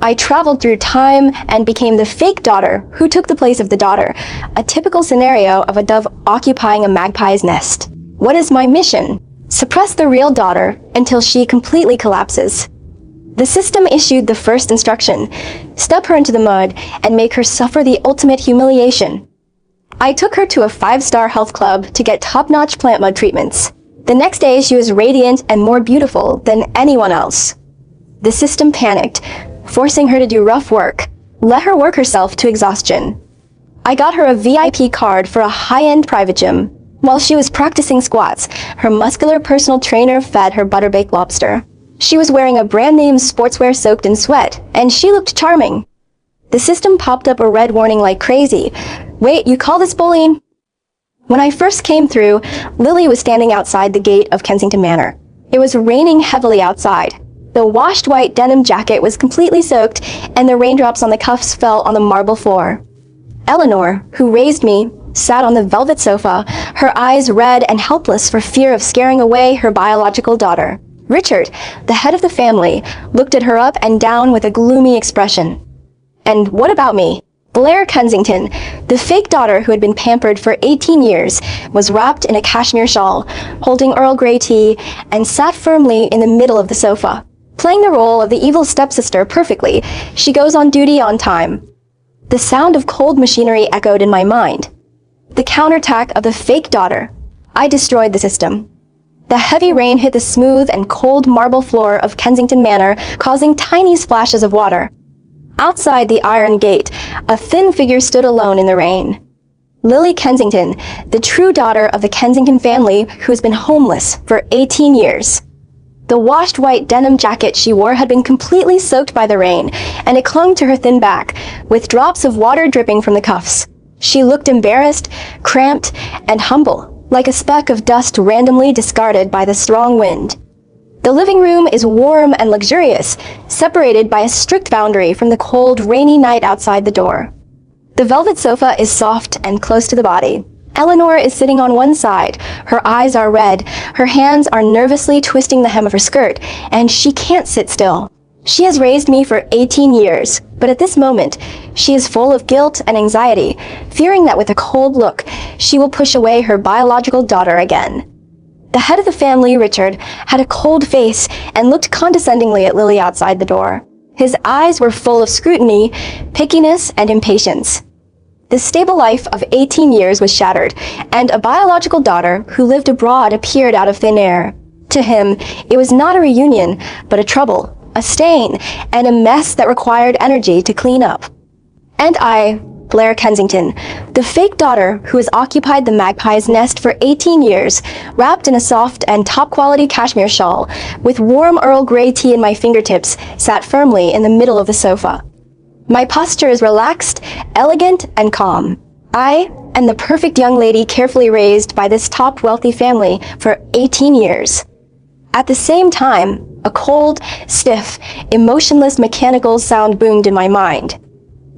I traveled through time and became the fake daughter who took the place of the daughter, a typical scenario of a dove occupying a magpie's nest. What is my mission? Suppress the real daughter until she completely collapses. The system issued the first instruction: step her into the mud and make her suffer the ultimate humiliation. I took her to a 5-star health club to get top-notch plant mud treatments. The next day, she was radiant and more beautiful than anyone else. The system panicked, forcing her to do rough work, let her work herself to exhaustion. I got her a VIP card for a high-end private gym. While she was practicing squats, her muscular personal trainer fed her butter-baked lobster. She was wearing a brand-name sportswear soaked in sweat, and she looked charming. The system popped up a red warning like crazy. Wait, you call this bullying? When I first came through, Lily was standing outside the gate of Kensington Manor. It was raining heavily outside. The washed white denim jacket was completely soaked, and the raindrops on the cuffs fell on the marble floor. Eleanor, who raised me, sat on the velvet sofa, her eyes red and helpless for fear of scaring away her biological daughter. Richard, the head of the family, looked at her up and down with a gloomy expression. And what about me? Blair Kensington, the fake daughter who had been pampered for 18 years, was wrapped in a cashmere shawl, holding Earl Grey tea, and sat firmly in the middle of the sofa. Playing the role of the evil stepsister perfectly, she goes on duty on time. The sound of cold machinery echoed in my mind. The counterattack of the fake daughter. I destroyed the system. The heavy rain hit the smooth and cold marble floor of Kensington Manor, causing tiny splashes of water. Outside the iron gate, a thin figure stood alone in the rain. Lily Kensington, the true daughter of the Kensington family who has been homeless for 18 years. The washed white denim jacket she wore had been completely soaked by the rain, and it clung to her thin back, with drops of water dripping from the cuffs. She looked embarrassed, cramped, and humble, like a speck of dust randomly discarded by the strong wind. The living room is warm and luxurious, separated by a strict boundary from the cold, rainy night outside the door. The velvet sofa is soft and close to the body. Eleanor is sitting on one side. Her eyes are red, her hands are nervously twisting the hem of her skirt, and she can't sit still. She has raised me for 18 years, but at this moment, she is full of guilt and anxiety, fearing that with a cold look, she will push away her biological daughter again. The head of the family, Richard, had a cold face and looked condescendingly at Lily outside the door. His eyes were full of scrutiny, pickiness, and impatience. The stable life of 18 years was shattered, and a biological daughter who lived abroad appeared out of thin air. To him, it was not a reunion, but a trouble, a stain, and a mess that required energy to clean up. And I, Blair Kensington, the fake daughter who has occupied the magpie's nest for 18 years, wrapped in a soft and top-quality cashmere shawl, with warm Earl Grey tea in my fingertips, sat firmly in the middle of the sofa. My posture is relaxed, elegant, and calm. I am the perfect young lady carefully raised by this top wealthy family for 18 years. At the same time, a cold, stiff, emotionless mechanical sound boomed in my mind.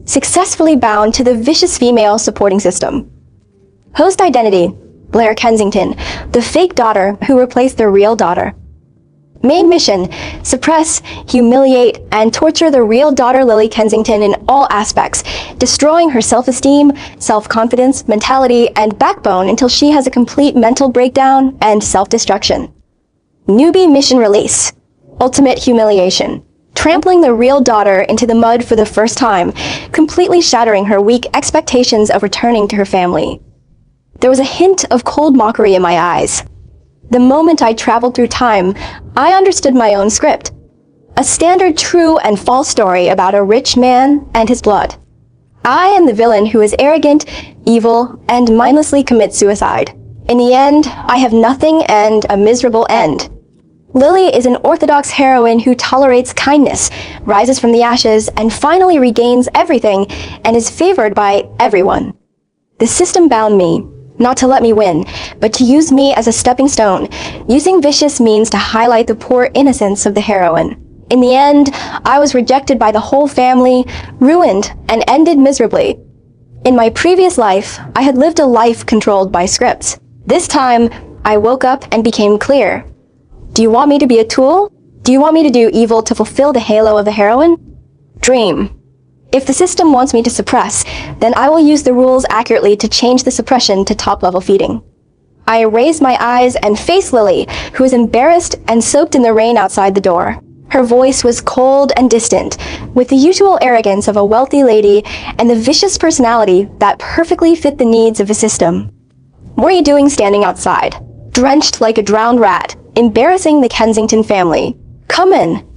Successfully bound to the vicious female supporting system. Host identity, Blair Kensington, the fake daughter who replaced the real daughter. Main mission, suppress, humiliate, and torture the real daughter Lily Kensington in all aspects, destroying her self-esteem, self-confidence, mentality, and backbone until she has a complete mental breakdown and self-destruction. Newbie mission release, ultimate humiliation. Trampling the real daughter into the mud for the first time, completely shattering her weak expectations of returning to her family. There was a hint of cold mockery in my eyes. The moment I traveled through time, I understood my own script. A standard true and false story about a rich man and his blood. I am the villain who is arrogant, evil, and mindlessly commits suicide. In the end, I have nothing and a miserable end. Lily is an orthodox heroine who tolerates kindness, rises from the ashes, and finally regains everything and is favored by everyone. The system bound me, not to let me win, but to use me as a stepping stone, using vicious means to highlight the poor innocence of the heroine. In the end, I was rejected by the whole family, ruined, and ended miserably. In my previous life, I had lived a life controlled by scripts. This time, I woke up and became clear. Do you want me to be a tool? Do you want me to do evil to fulfill the halo of the heroine? Dream. If the system wants me to suppress, then I will use the rules accurately to change the suppression to top-level feeding. I raised my eyes and faced Lily, who was embarrassed and soaked in the rain outside the door. Her voice was cold and distant, with the usual arrogance of a wealthy lady and the vicious personality that perfectly fit the needs of the system. What are you doing standing outside, drenched like a drowned rat, embarrassing the Kensington family? Come in.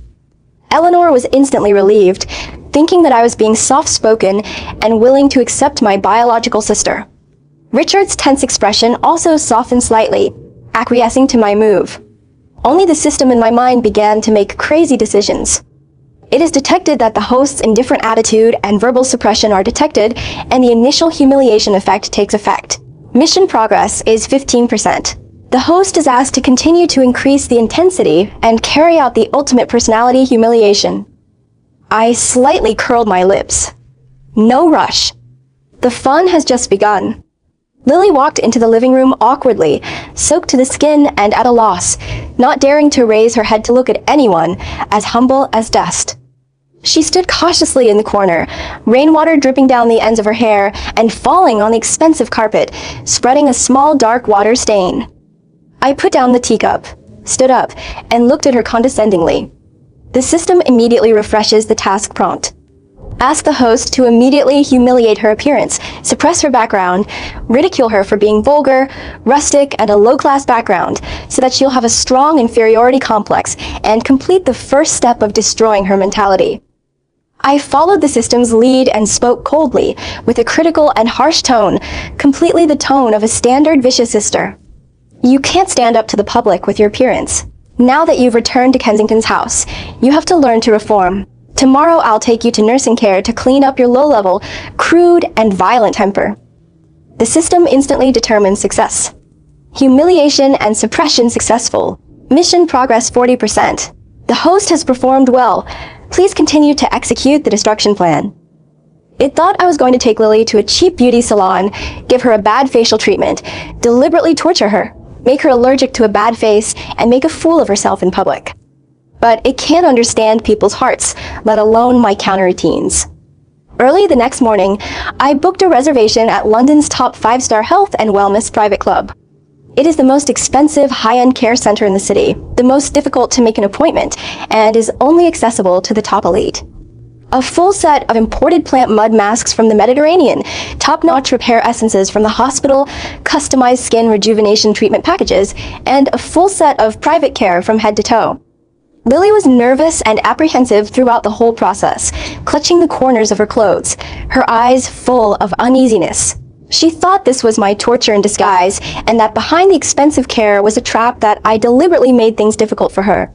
Eleanor was instantly relieved, thinking that I was being soft-spoken and willing to accept my biological sister. Richard's tense expression also softened slightly, acquiescing to my move. Only the system in my mind began to make crazy decisions. It is detected that the host's indifferent attitude and verbal suppression are detected, and the initial humiliation effect takes effect. Mission progress is 15%. The host is asked to continue to increase the intensity and carry out the ultimate personality humiliation. I slightly curled my lips. No rush. The fun has just begun. Lily walked into the living room awkwardly, soaked to the skin and at a loss, not daring to raise her head to look at anyone, as humble as dust. She stood cautiously in the corner, rainwater dripping down the ends of her hair and falling on the expensive carpet, spreading a small dark water stain. I put down the teacup, stood up, and looked at her condescendingly. The system immediately refreshes the task prompt. Ask the host to immediately humiliate her appearance, suppress her background, ridicule her for being vulgar, rustic, and a low-class background, so that she'll have a strong inferiority complex and complete the first step of destroying her mentality. I followed the system's lead and spoke coldly, with a critical and harsh tone, completely the tone of a standard vicious sister. You can't stand up to the public with your appearance. Now that you've returned to Kensington's house, you have to learn to reform. Tomorrow I'll take you to nursing care to clean up your low-level, crude, and violent temper. The system instantly determines success. Humiliation and suppression successful. Mission progress 40%. The host has performed well. Please continue to execute the destruction plan. It thought I was going to take Lily to a cheap beauty salon, give her a bad facial treatment, deliberately torture her, make her allergic to a bad face, and make a fool of herself in public. But it can't understand people's hearts, let alone my counter-routines. Early the next morning, I booked a reservation at London's top 5-star health and wellness private club. It is the most expensive high-end care center in the city, the most difficult to make an appointment, and is only accessible to the top elite. A full set of imported plant mud masks from the Mediterranean, top-notch repair essences from the hospital, customized skin rejuvenation treatment packages, and a full set of private care from head to toe. Lily was nervous and apprehensive throughout the whole process, clutching the corners of her clothes, her eyes full of uneasiness. She thought this was my torture in disguise, and that behind the expensive care was a trap that I deliberately made things difficult for her.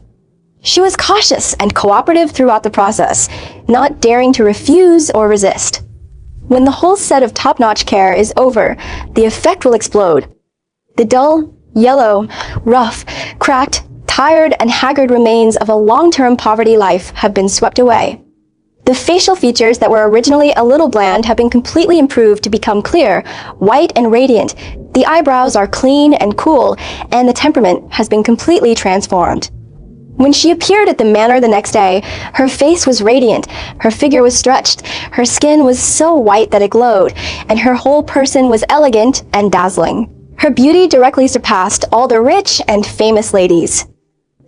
She was cautious and cooperative throughout the process, not daring to refuse or resist. When the whole set of top-notch care is over, the effect will explode. The dull, yellow, rough, cracked, tired and haggard remains of a long-term poverty life have been swept away. The facial features that were originally a little bland have been completely improved to become clear, white and radiant. The eyebrows are clean and cool, and the temperament has been completely transformed. When she appeared at the manor the next day, her face was radiant, her figure was stretched, her skin was so white that it glowed, and her whole person was elegant and dazzling. Her beauty directly surpassed all the rich and famous ladies.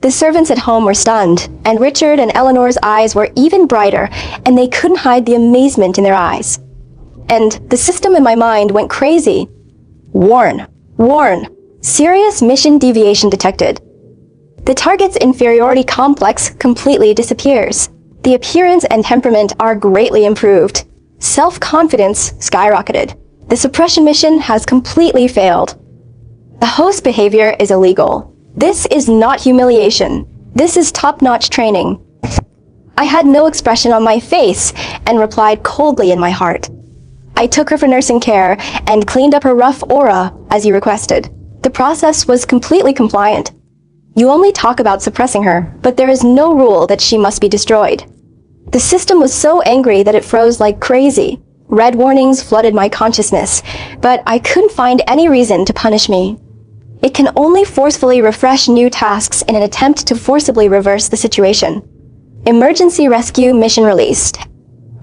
The servants at home were stunned, and Richard and Eleanor's eyes were even brighter, and they couldn't hide the amazement in their eyes. And the system in my mind went crazy. Warn. Serious mission deviation detected. The target's inferiority complex completely disappears. The appearance and temperament are greatly improved. Self-confidence skyrocketed. The suppression mission has completely failed. The host behavior is illegal. This is not humiliation. This is top-notch training. I had no expression on my face and replied coldly in my heart. I took her for nursing care and cleaned up her rough aura as you requested. The process was completely compliant. You only talk about suppressing her, but there is no rule that she must be destroyed. The system was so angry that it froze like crazy. Red warnings flooded my consciousness, but I couldn't find any reason to punish me. It can only forcefully refresh new tasks in an attempt to forcibly reverse the situation. Emergency rescue mission released.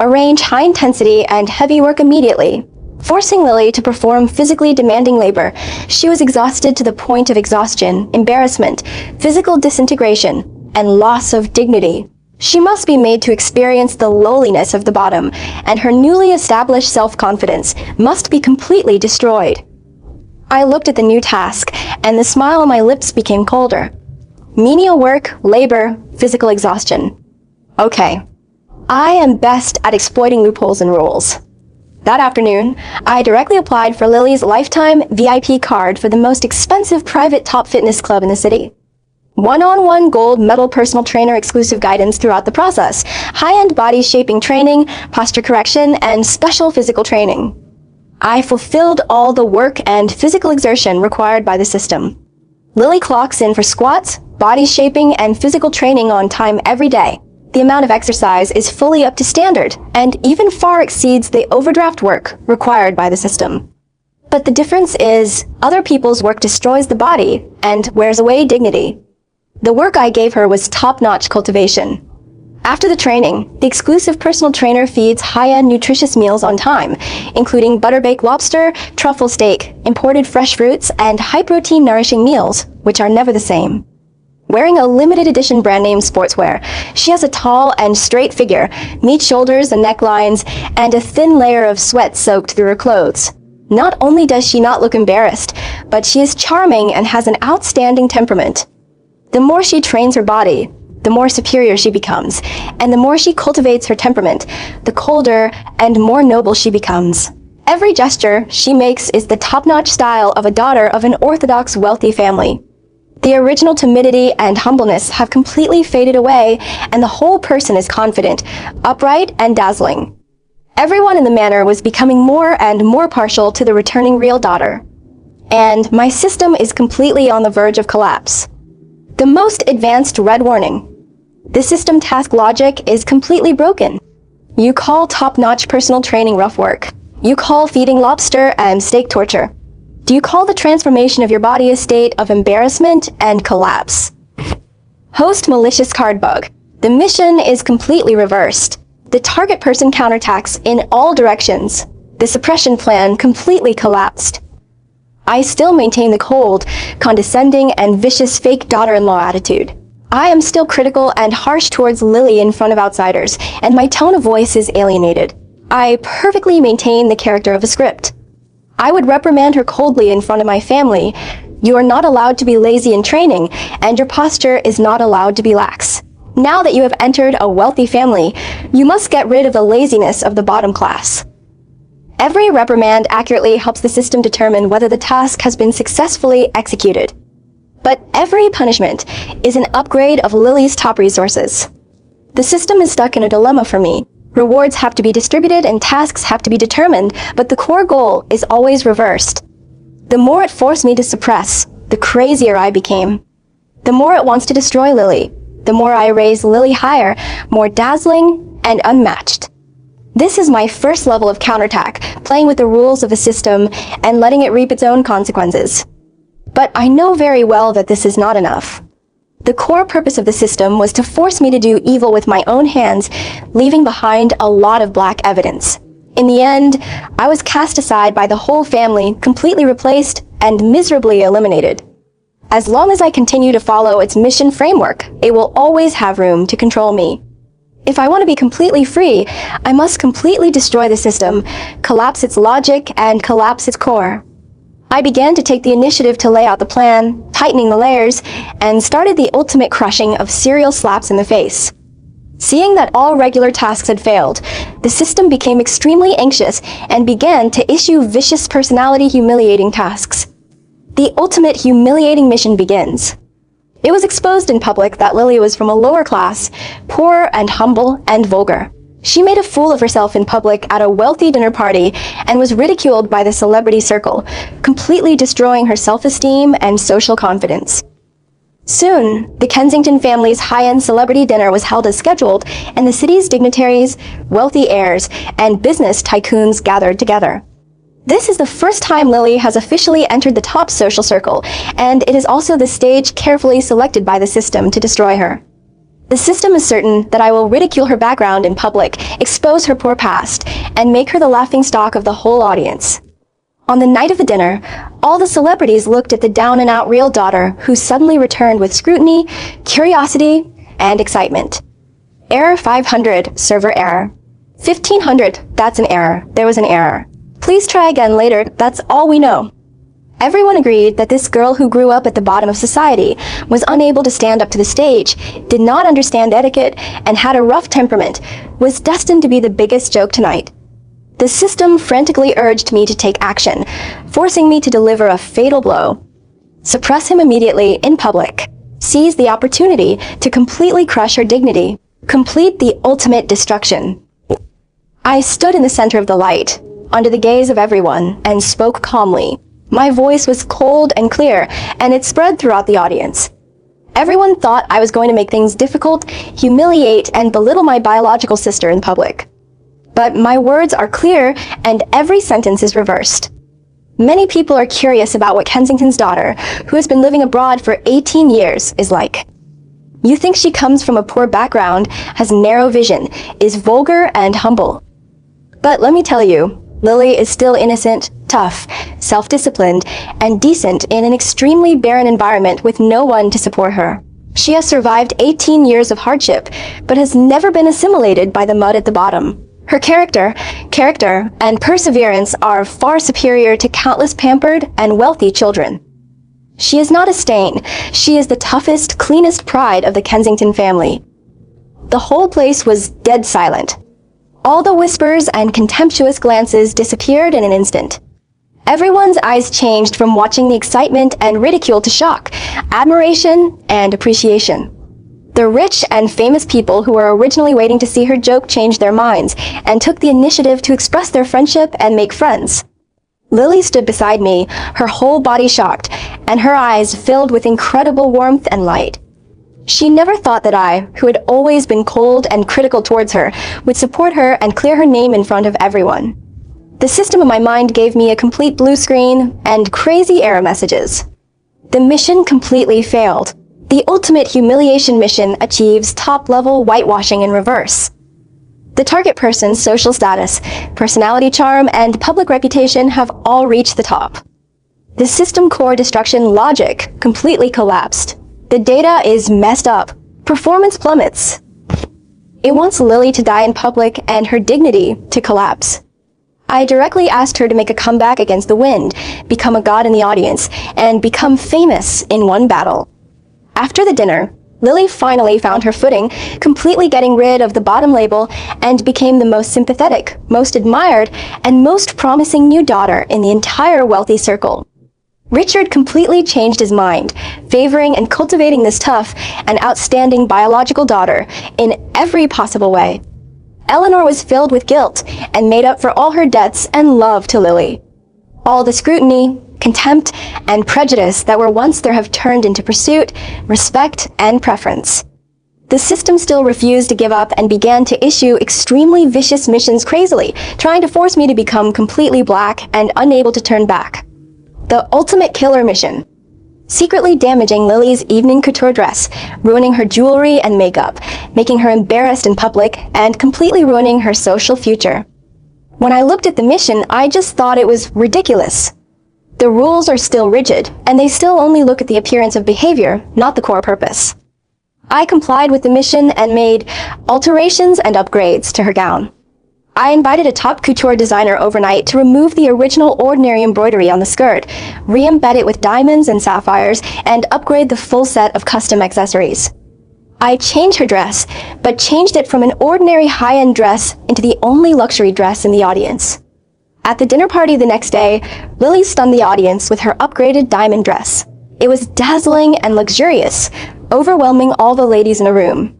arrange high intensity and heavy work immediately, forcing Lily to perform physically demanding labor. She was exhausted to the point of exhaustion, embarrassment, physical disintegration, and loss of dignity. She must be made to experience the lowliness of the bottom, and her newly established self-confidence must be completely destroyed. I looked at the new task, and the smile on my lips became colder. Menial work, labor, physical exhaustion. Okay. I am best at exploiting loopholes and rules. That afternoon, I directly applied for Lily's lifetime VIP card for the most expensive private top fitness club in the city. One-on-one gold medal personal trainer exclusive guidance throughout the process, high-end body shaping training, posture correction, and special physical training. I fulfilled all the work and physical exertion required by the system. Lily clocks in for squats, body shaping, and physical training on time every day. The amount of exercise is fully up to standard and even far exceeds the overdraft work required by the system. But the difference is, other people's work destroys the body and wears away dignity. The work I gave her was top-notch cultivation. After the training, the exclusive personal trainer feeds high-end nutritious meals on time, including butter-baked lobster, truffle steak, imported fresh fruits, and high-protein nourishing meals, which are never the same. Wearing a limited edition brand name sportswear, she has a tall and straight figure, neat shoulders and necklines, and a thin layer of sweat soaked through her clothes. Not only does she not look embarrassed, but she is charming and has an outstanding temperament. The more she trains her body, the more superior she becomes, and the more she cultivates her temperament, the colder and more noble she becomes. Every gesture she makes is the top-notch style of a daughter of an orthodox wealthy family. The original timidity and humbleness have completely faded away, and the whole person is confident, upright, and dazzling. Everyone in the manor was becoming more and more partial to the returning real daughter. And my system is completely on the verge of collapse. The most advanced red warning. The system task logic is completely broken. You call top-notch personal training rough work. You call feeding lobster and steak torture. Do you call the transformation of your body a state of embarrassment and collapse? Host malicious card bug. The mission is completely reversed. The target person counterattacks in all directions. The suppression plan completely collapsed. I still maintain the cold, condescending, and vicious fake daughter-in-law attitude. I am still critical and harsh towards Lily in front of outsiders, and my tone of voice is alienated. I perfectly maintain the character of a script. I would reprimand her coldly in front of my family. You are not allowed to be lazy in training, and your posture is not allowed to be lax. Now that you have entered a wealthy family, you must get rid of the laziness of the bottom class. Every reprimand accurately helps the system determine whether the task has been successfully executed. But every punishment is an upgrade of Lily's top resources. The system is stuck in a dilemma for me. Rewards have to be distributed and tasks have to be determined, but the core goal is always reversed. The more it forced me to suppress, the crazier I became. The more it wants to destroy Lily, the more I raise Lily higher, more dazzling and unmatched. This is my first level of counterattack, playing with the rules of the system and letting it reap its own consequences. But I know very well that this is not enough. The core purpose of the system was to force me to do evil with my own hands, leaving behind a lot of black evidence. In the end, I was cast aside by the whole family, completely replaced, and miserably eliminated. As long as I continue to follow its mission framework, it will always have room to control me. If I want to be completely free, I must completely destroy the system, collapse its logic, and collapse its core. I began to take the initiative to lay out the plan, tightening the layers, and started the ultimate crushing of serial slaps in the face. Seeing that all regular tasks had failed, the system became extremely anxious and began to issue vicious personality humiliating tasks. The ultimate humiliating mission begins. It was exposed in public that Lily was from a lower class, poor and humble and vulgar. She made a fool of herself in public at a wealthy dinner party and was ridiculed by the celebrity circle, completely destroying her self-esteem and social confidence. Soon, the Kensington family's high-end celebrity dinner was held as scheduled, and the city's dignitaries, wealthy heirs, and business tycoons gathered together. This is the first time Lily has officially entered the top social circle, and it is also the stage carefully selected by the system to destroy her. The system is certain that I will ridicule her background in public, expose her poor past, and make her the laughingstock of the whole audience. On the night of the dinner, all the celebrities looked at the down-and-out real daughter who suddenly returned with scrutiny, curiosity, and excitement. Error 500, server error. 1500, that's an error. There was an error. Please try again later, that's all we know. Everyone agreed that this girl who grew up at the bottom of society, was unable to stand up to the stage, did not understand etiquette, and had a rough temperament, was destined to be the biggest joke tonight. The system frantically urged me to take action, forcing me to deliver a fatal blow. Suppress him immediately in public. Seize the opportunity to completely crush her dignity. Complete the ultimate destruction. I stood in the center of the light, under the gaze of everyone, and spoke calmly. My voice was cold and clear, and it spread throughout the audience. Everyone thought I was going to make things difficult, humiliate, and belittle my biological sister in public. But my words are clear, and every sentence is reversed. Many people are curious about what Kensington's daughter, who has been living abroad for 18 years, is like. You think she comes from a poor background, has narrow vision, is vulgar and humble. But let me tell you, Lily is still innocent, tough, self-disciplined, and decent in an extremely barren environment with no one to support her. She has survived 18 years of hardship, but has never been assimilated by the mud at the bottom. Her character, and perseverance are far superior to countless pampered and wealthy children. She is not a stain. She is the toughest, cleanest pride of the Kensington family. The whole place was dead silent. All the whispers and contemptuous glances disappeared in an instant. Everyone's eyes changed from watching the excitement and ridicule to shock, admiration, and appreciation. The rich and famous people who were originally waiting to see her joke changed their minds and took the initiative to express their friendship and make friends. Lily stood beside me, her whole body shocked, and her eyes filled with incredible warmth and light. She never thought that I, who had always been cold and critical towards her, would support her and clear her name in front of everyone. The system of my mind gave me a complete blue screen and crazy error messages. The mission completely failed. The ultimate humiliation mission achieves top-level whitewashing in reverse. The target person's social status, personality charm, and public reputation have all reached the top. The system core destruction logic completely collapsed. The data is messed up. Performance plummets. It wants Lily to die in public and her dignity to collapse. I directly asked her to make a comeback against the wind, become a god in the audience, and become famous in one battle. After the dinner, Lily finally found her footing, completely getting rid of the bottom label, and became the most sympathetic, most admired, and most promising new daughter in the entire wealthy circle. Richard completely changed his mind, favoring and cultivating this tough and outstanding biological daughter in every possible way. Eleanor was filled with guilt and made up for all her debts and love to Lily. All the scrutiny, contempt, and prejudice that were once there have turned into pursuit, respect, and preference. The system still refused to give up and began to issue extremely vicious missions crazily, trying to force me to become completely black and unable to turn back. The ultimate killer mission. Secretly damaging Lily's evening couture dress, ruining her jewelry and makeup, making her embarrassed in public, and completely ruining her social future. When I looked at the mission, I just thought it was ridiculous. The rules are still rigid, and they still only look at the appearance of behavior, not the core purpose. I complied with the mission and made alterations and upgrades to her gown. I invited a top couture designer overnight to remove the original ordinary embroidery on the skirt, re-embed it with diamonds and sapphires, and upgrade the full set of custom accessories. I changed her dress, but changed it from an ordinary high-end dress into the only luxury dress in the audience. At the dinner party the next day, Lily stunned the audience with her upgraded diamond dress. It was dazzling and luxurious, overwhelming all the ladies in the room.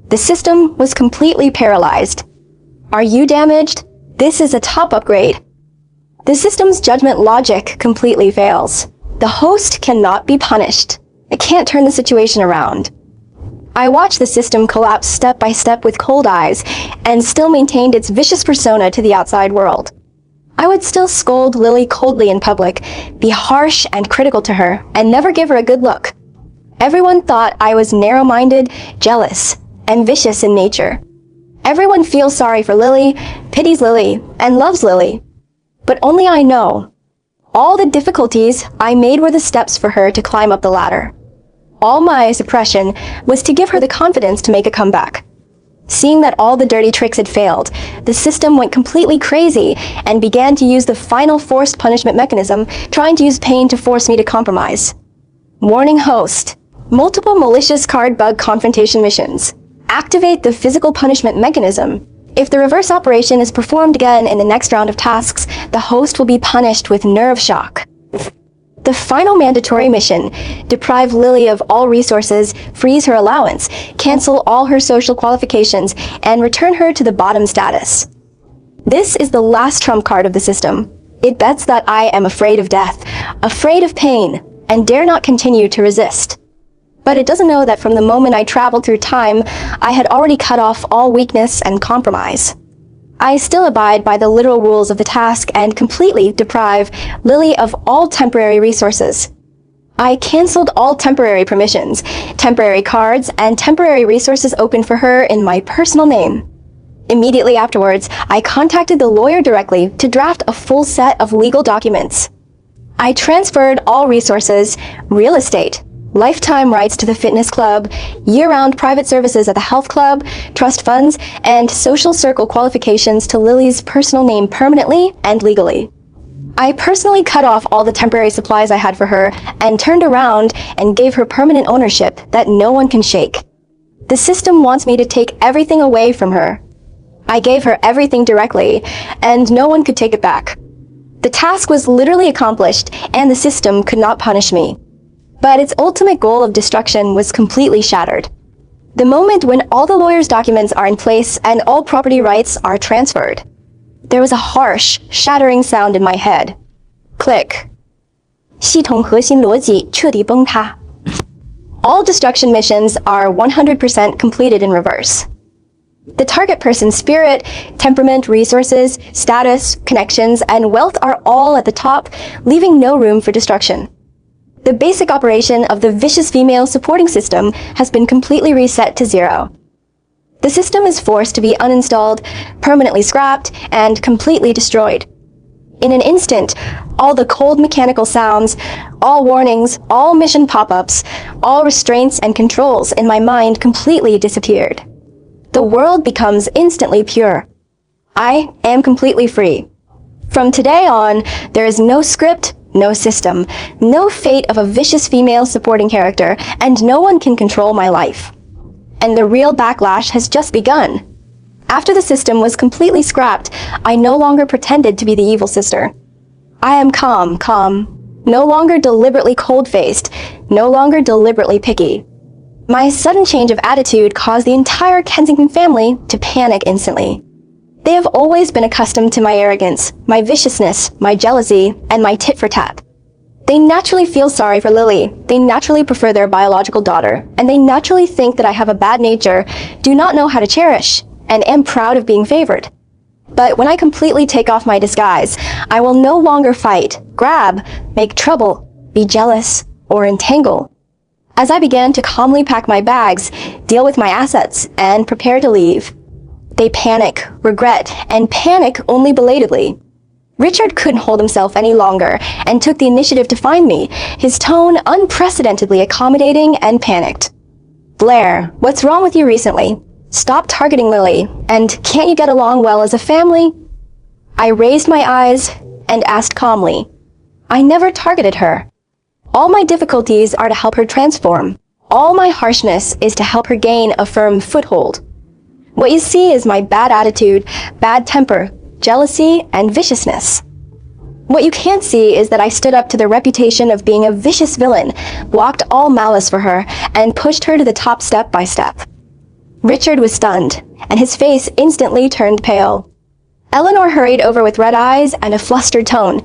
The system was completely paralyzed. Are you damaged? This is a top upgrade. The system's judgment logic completely fails. The host cannot be punished. It can't turn the situation around. I watched the system collapse step by step with cold eyes, and still maintained its vicious persona to the outside world. I would still scold Lily coldly in public, be harsh and critical to her, and never give her a good look. Everyone thought I was narrow-minded, jealous, and vicious in nature. Everyone feels sorry for Lily, pities Lily, and loves Lily. But only I know. All the difficulties I made were the steps for her to climb up the ladder. All my suppression was to give her the confidence to make a comeback. Seeing that all the dirty tricks had failed, the system went completely crazy and began to use the final forced punishment mechanism, trying to use pain to force me to compromise. Warning host. Multiple malicious card bug confrontation missions. Activate the physical punishment mechanism. If the reverse operation is performed again in the next round of tasks, the host will be punished with nerve shock. The final mandatory mission, deprive Lily of all resources, freeze her allowance, cancel all her social qualifications, and return her to the bottom status. This is the last trump card of the system. It bets that I am afraid of death, afraid of pain, and dare not continue to resist. But it doesn't know that from the moment I traveled through time, I had already cut off all weakness and compromise. I still abide by the literal rules of the task and completely deprive Lily of all temporary resources. I canceled all temporary permissions, temporary cards, and temporary resources open for her in my personal name. Immediately afterwards, I contacted the lawyer directly to draft a full set of legal documents. I transferred all resources, real estate, lifetime rights to the fitness club, year-round private services at the health club, trust funds, and social circle qualifications to Lily's personal name permanently and legally. I personally cut off all the temporary supplies I had for her and turned around and gave her permanent ownership that no one can shake. The system wants me to take everything away from her. I gave her everything directly, and no one could take it back. The task was literally accomplished, and the system could not punish me. But its ultimate goal of destruction was completely shattered. The moment when all the lawyer's documents are in place and all property rights are transferred, there was a harsh, shattering sound in my head. Click. 系统核心逻辑彻底崩塌. All destruction missions are 100% completed in reverse. The target person's spirit, temperament, resources, status, connections, and wealth are all at the top, leaving no room for destruction. The basic operation of the vicious female supporting system has been completely reset to zero. The system is forced to be uninstalled, permanently scrapped, and completely destroyed. In an instant, all the cold mechanical sounds, all warnings, all mission pop-ups, all restraints and controls in my mind completely disappeared. The world becomes instantly pure. I am completely free. From today on, there is no script, no system, no fate of a vicious female supporting character, and no one can control my life. And the real backlash has just begun. After the system was completely scrapped, I no longer pretended to be the evil sister. I am calm, no longer deliberately cold-faced, no longer deliberately picky. My sudden change of attitude caused the entire Kensington family to panic instantly. They have always been accustomed to my arrogance, my viciousness, my jealousy, and my tit-for-tat. They naturally feel sorry for Lily, they naturally prefer their biological daughter, and they naturally think that I have a bad nature, do not know how to cherish, and am proud of being favored. But when I completely take off my disguise, I will no longer fight, grab, make trouble, be jealous, or entangle. As I began to calmly pack my bags, deal with my assets, and prepare to leave, they panic, regret, and panic only belatedly. Richard couldn't hold himself any longer and took the initiative to find me, his tone unprecedentedly accommodating and panicked. Blair, what's wrong with you recently? Stop targeting Lily, and can't you get along well as a family? I raised my eyes and asked calmly. I never targeted her. All my difficulties are to help her transform. All my harshness is to help her gain a firm foothold. What you see is my bad attitude, bad temper, jealousy, and viciousness. What you can't see is that I stood up to the reputation of being a vicious villain, blocked all malice for her, and pushed her to the top step by step. Richard was stunned, and his face instantly turned pale. Eleanor hurried over with red eyes and a flustered tone.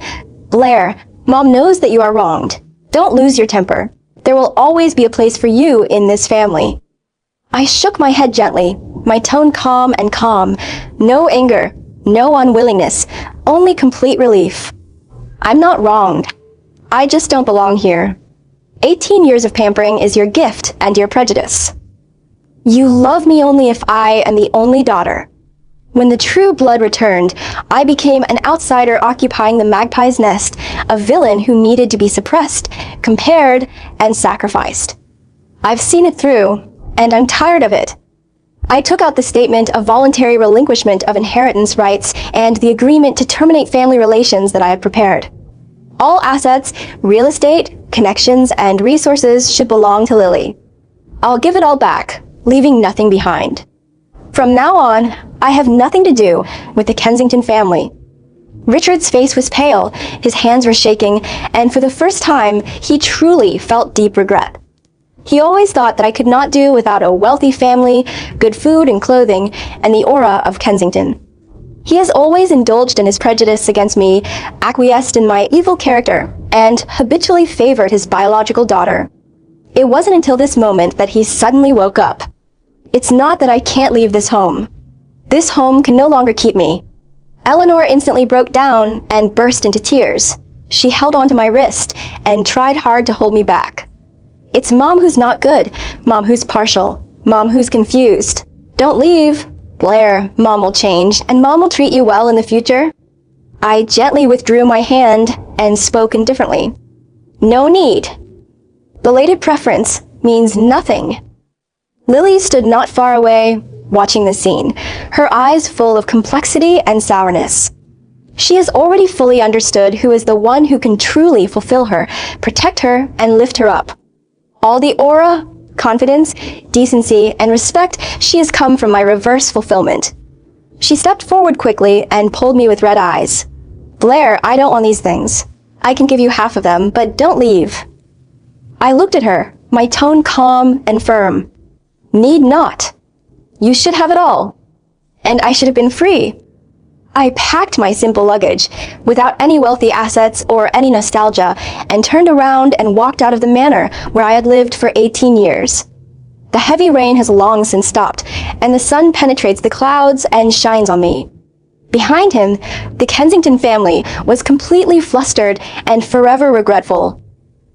Blair, Mom knows that you are wronged. Don't lose your temper. There will always be a place for you in this family. I shook my head gently, my tone calm and calm. No anger, no unwillingness, only complete relief. I'm not wronged. I just don't belong here. 18 years of pampering is your gift and your prejudice. You love me only if I am the only daughter. When the true blood returned, I became an outsider occupying the magpie's nest, a villain who needed to be suppressed, compared, and sacrificed. I've seen it through, and I'm tired of it. I took out the statement of voluntary relinquishment of inheritance rights and the agreement to terminate family relations that I had prepared. All assets, real estate, connections, and resources should belong to Lily. I'll give it all back, leaving nothing behind. From now on, I have nothing to do with the Kensington family. Richard's face was pale, his hands were shaking, and for the first time, he truly felt deep regret. He always thought that I could not do without a wealthy family, good food and clothing, and the aura of Kensington. He has always indulged in his prejudice against me, acquiesced in my evil character, and habitually favored his biological daughter. It wasn't until this moment that he suddenly woke up. It's not that I can't leave this home. This home can no longer keep me. Eleanor instantly broke down and burst into tears. She held onto my wrist and tried hard to hold me back. It's Mom who's not good, Mom who's partial, Mom who's confused. Don't leave. Blair, Mom will change, and Mom will treat you well in the future. I gently withdrew my hand and spoke indifferently. No need. Belated preference means nothing. Lily stood not far away, watching the scene, her eyes full of complexity and sourness. She has already fully understood who is the one who can truly fulfill her, protect her, and lift her up. All the aura, confidence, decency, and respect she has come from my reverse fulfillment. She stepped forward quickly and pulled me with red eyes. Blair, I don't want these things. I can give you half of them, but don't leave. I looked at her, my tone calm and firm. Need not. You should have it all. And I should have been free. I packed my simple luggage, without any wealthy assets or any nostalgia, and turned around and walked out of the manor where I had lived for 18 years. The heavy rain has long since stopped, and the sun penetrates the clouds and shines on me. Behind him, the Kensington family was completely flustered and forever regretful.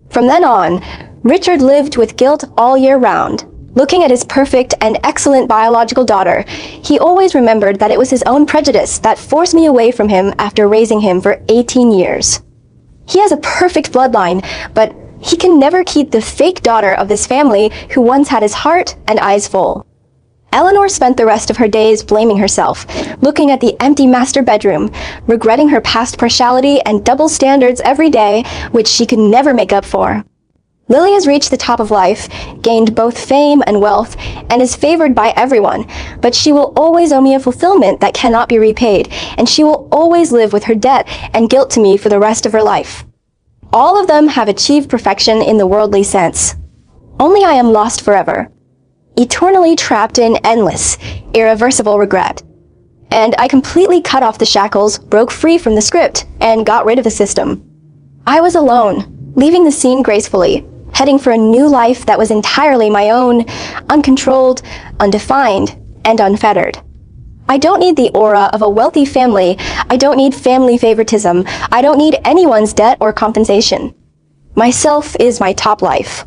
From then on, Richard lived with guilt all year round. Looking at his perfect and excellent biological daughter, he always remembered that it was his own prejudice that forced me away from him after raising him for 18 years. He has a perfect bloodline, but he can never keep the fake daughter of this family who once had his heart and eyes full. Eleanor spent the rest of her days blaming herself, looking at the empty master bedroom, regretting her past partiality and double standards every day, which she could never make up for. Lily has reached the top of life, gained both fame and wealth, and is favored by everyone, but she will always owe me a fulfillment that cannot be repaid, and she will always live with her debt and guilt to me for the rest of her life. All of them have achieved perfection in the worldly sense. Only I am lost forever, eternally trapped in endless, irreversible regret. And I completely cut off the shackles, broke free from the script, and got rid of the system. I was alone, leaving the scene gracefully, heading for a new life that was entirely my own, uncontrolled, undefined, and unfettered. I don't need the aura of a wealthy family. I don't need family favoritism. I don't need anyone's debt or compensation. Myself is my top life.